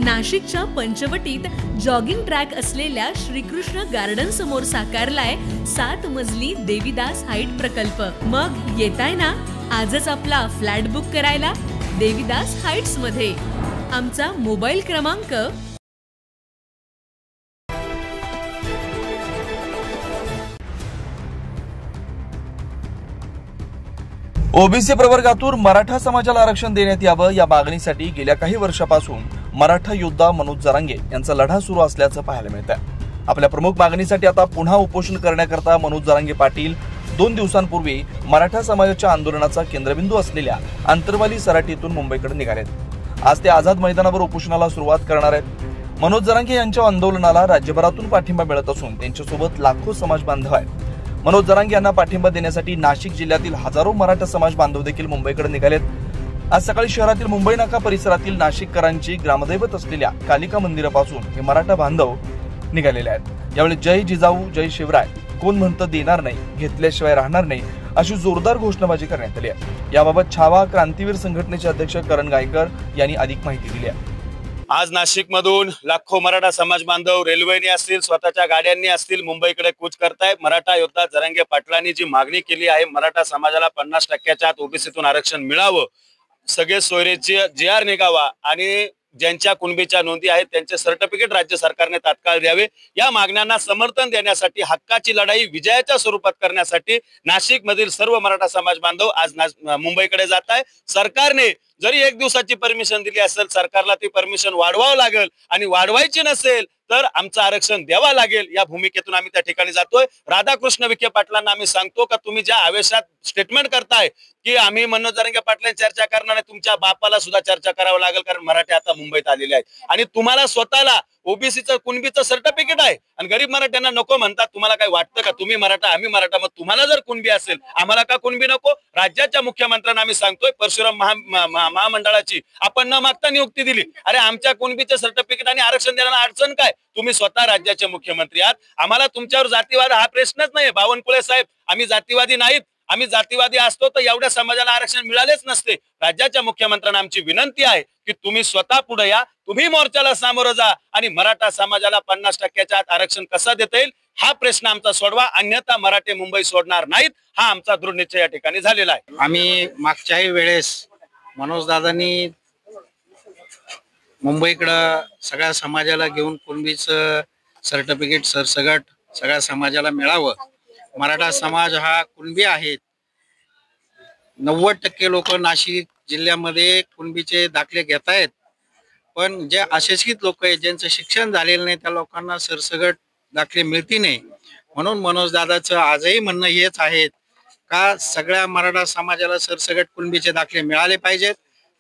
नाशिकच्या पंचवटीत jogging track असलेल्या Shrikrishna garden समोर साकारलाय 7 मजली देवीदास हाईट प्रकल्प। मग येताय ना आजच आपला फ्लॅट बुक करायला देवीदास हाईट्स मध्ये। आमचा मोबाईल क्रमांक ओबीसी प्रवर्गातून मराठा समाजाला आरक्षण देण्यात यावं या मागणीसाठी गेल्या काही वर्षापासून मराठा योद्धा मनोज जरांगे यांचा लढा सुरू असल्याचं पाहायला मिळत आहे। आपल्या प्रमुख मागणीसाठी आता पुन्हा उपोषण करण्याकरता मनोज जरांगे पाटील 2 दिवसांपूर्वी मराठा समाजाच्या आंदोलनाचा केंद्रबिंदू असलेल्या आंतरवाली सराटीतून मुंबईकडे निघालेत। आज ते आझाद मैदानावर उपोषणाला सुरुवात करणार आहेत। मनोज जरांगे यांच्या आंदोलनाला राज्यभरातून पाठिंबा मिळत असून त्यांच्यासोबत लाखो समाज बांधव आहेत। मनोज जरांगे यांना पाठिंबा देण्यासाठी नाशिक जिल्ह्यातील हजारो मराठा समाज बांधव देखील मुंबईकडे निघालेत। आज सकाळी शहरातील मुंबई नाका परिसरातील नाशिककरांची ग्रामदैवत असलेल्या कालिका मंदिरापासून हे मराठा बांधव निघालेले आहेत। यावेळी जय जिजाऊ जय शिवराय, कोण म्हणतं देणार नाही, घेतल्याशिवाय राहणार नाही अशी जोरदार घोषणाबाजी करण्यात आली आहे। याबाबत छावा क्रांतीवीर संघटनेचे अध्यक्ष करण गायकर यांनी अधिक माहिती दिली आहे। आज नाशिक मधून लाखो मराठा समाज बांधव रेल्वेने असतील, स्वतःच्या गाड्यांनी असतील, मुंबईकडे कूच करतायत। मराठा योद्धा जरांगे पाटलांनी जी मागणी केली आहे, मराठा समाजाला 50% आत ओबीसीतून आरक्षण मिळावं, सगळे सोयरेची JR निघावा आणि ज्यांच्या कुणबीच्या नोंदी आहेत त्यांचे सर्टिफिकेट राज्य सरकारने तात्काळ द्यावे, या मागण्यांना समर्थन देण्यासाठी हक्काची लढाई विजयाच्या स्वरूपात करण्यासाठी नाशिक मधील सर्व मराठा समाज बांधव आज मुंबईकडे जात आहे। सरकारने जरी 1 दिवसाची परमिशन दिली असेल, सरकारला ती परमिशन वाढवावं लागेल आणि वाढवायची नसेल तर आमचं आरक्षण द्यावा लागेल, या भूमिकेतून आम्ही त्या ठिकाणी जातोय। राधाकृष्ण विखे पाटलांना आम्ही सांगतो का तुम्ही ज्या आवेशात स्टेटमेंट करताय की आम्ही मनोज जरांगे पाटलांची चर्चा करणार नाही, तुमच्या बापाला सुद्धा चर्चा करावं लागेल, कारण मराठी आता मुंबईत आलेले आहेत आणि तुम्हाला स्वतःला ओबीसीचं कुणबीचं सर्टिफिकेट आहे आणि गरीब मराठ्यांना नको म्हणतात। तुम्हाला काय वाटतं का तुम्ही मराठा आम्ही मराठा, मग तुम्हाला जर कुणबी असेल आम्हाला का कुणबी नको? राज्याच्या मुख्यमंत्र्यांना आम्ही सांगतोय परशुराम महामंडळाची आपण न मागता नियुक्ती दिली, अरे आमच्या कुणबीचे सर्टिफिकेट आणि आरक्षण देण्याला अडचण काय? तुम्ही स्वतः राज्याचे मुख्यमंत्री आहात, आम्हाला तुमच्यावर जातीवाद हा प्रश्नच नाही। बावनकुळे साहेब, आम्ही जातीवादी नाहीत, आम्ही जातीवादी असतो तर एवढ्या समाजाला आरक्षण मिळालेच नसते। राज्याच्या मुख्यमंत्र्यांना आमची विनंती आहे की तुम्ही स्वतः पुढे या, तुम्ही मोर्चाला सामोरं जा आणि मराठा समाजाला 50% आत आरक्षण कसं देता येईल हा प्रश्न आमचा सोडवा, अन्यथा मराठे मुंबई सोडणार नाहीत, हा आमचा दृढ निश्चय या ठिकाणी झालेला आहे। आम्ही मागच्याही वेळेस मनोज दादांनी मुंबईकडं सगळ्या समाजाला घेऊन कुणबीचं सर्टिफिकेट सरसगट सगळ्या समाजाला मिळावं। मराठा समाज हा कुणबी आहेत, 90% लोक नाशिक जिल्ह्यामध्ये कुणबीचे दाखले घेत आहेत, पण जे अशिक्षित लोक आहेत ज्यांचं शिक्षण झालेलं नाही त्या लोकांना सरसगट दाखले मिळती नाही। म्हणून मनोज दादाचं आजही म्हणणं हेच आहे का सगळ्या मराठा समाजाला सरसगट कुणबीचे दाखले मिळाले पाहिजेत।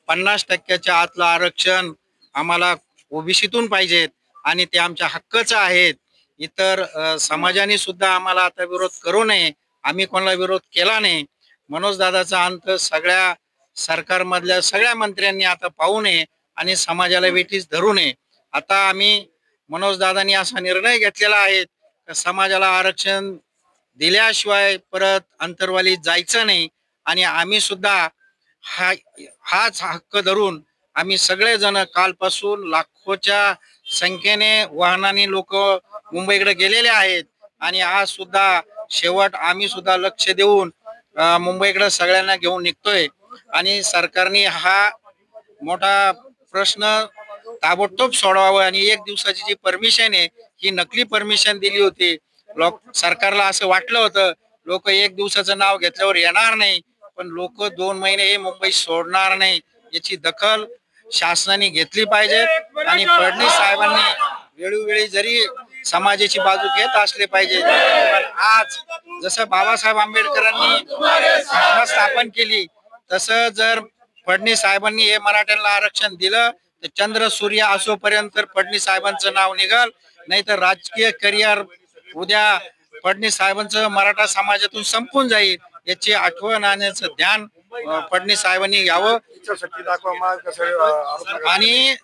50% आतलं आरक्षण आम्हाला ओबीसीतून पाहिजेत आणि ते आमच्या हक्काचं आहेत। इतर समाजाने सुद्धा आम्हाला आता विरोध करू नये, आम्ही कोणाला विरोध केला नाही। मनोज दादाचा अंत सगळ्या सरकारमधल्या सगळ्या मंत्र्यांनी आता पाहू नये आणि समाजाला वेठीस धरू नये। आता आम्ही मनोज दादांनी असा निर्णय घेतलेला आहे की समाजाला आरक्षण दिल्याशिवाय परत अंतरवालीत जायचं नाही आणि आम्ही सुद्धा हाच हक्क धरून आम्ही सगळेजण कालपासून लाखोच्या संख्येने वाहनाने लोक मुंबईकडे गेलेले आहेत आणि आज सुद्धा शेवट आम्ही सुद्धा लक्ष देऊन मुंबईकडे सगळ्यांना घेऊन निघतोय आणि सरकारने हा मोठा प्रश्न ताबडतोब सोडवावा आणि 1 दिवसाची जी परमिशन आहे ही नकली परमिशन दिली होती। सरकारला असं वाटलं होतं लोक 1 दिवसाचं नाव घेतल्यावर येणार नाही, पण लोक 2 महिने हे मुंबई सोडणार नाही, याची दखल शासनाने घेतली पाहिजे आणि फडणवीस साहेबांनी वेळोवेळी जरी समाजाची बाजू घेत असले पाहिजे, पण आज जसं बाबासाहेब आंबेडकरांनी घटना स्थापन केली तसं जर फडणवीस साहेबांनी हे मराठ्यांना आरक्षण दिलं तर चंद्र सूर्य असोपर्यंत फडणवीस साहेबांचं नाव निघाल, नाही तर राजकीय करिअर उद्या फडणवीस साहेबांचं मराठा समाजातून संपून जाईल। याची आठवण आणण्याचं ध्यान फडणवीस साहेबांनी घ्यावं आणि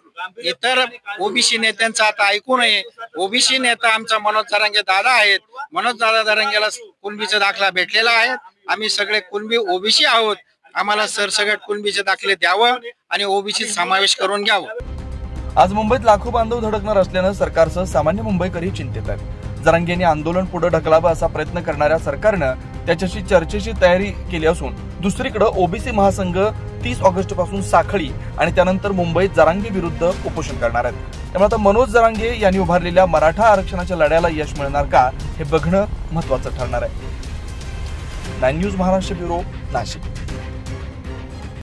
इतर ओबीसी नेत्यांचं आता ऐकू नये। ओबीसी नेता आमचा मनोज जरांगे दादा आहेत, मनोज दादा जरांगेला कुणबीचा दाखला भेटलेला आहे, आम्ही सगळे कुणबी ओबीसी आहोत, आम्हाला सरसगट कुणबीचे दाखले द्यावं आणि ओबीसी समावेश करून घ्यावं। आज मुंबईत लाखो बांधव धडकणार असल्यानं सरकारसह सामान्य मुंबईकरही चिंतेत आहेत। जरांगेंनी आंदोलन पुढे ढकलावं असा प्रयत्न करणाऱ्या सरकारनं त्याच्याशी चर्चेची तयारी केली असून दुसरीकडे ओबीसी महासंघ 30 ऑगस्ट पासून साखळी आणि त्यानंतर मुंबईत जरांगे विरुद्ध उपोषण करणार आहेत। त्यामुळे आता मनोज जरांगे यांनी उभारलेल्या मराठा आरक्षणाच्या लढ्याला यश मिळणार का हे बघणं महत्त्वाचं ठरणार आहे। 9 न्यूज महाराष्ट्र ब्युरो, नाशिक।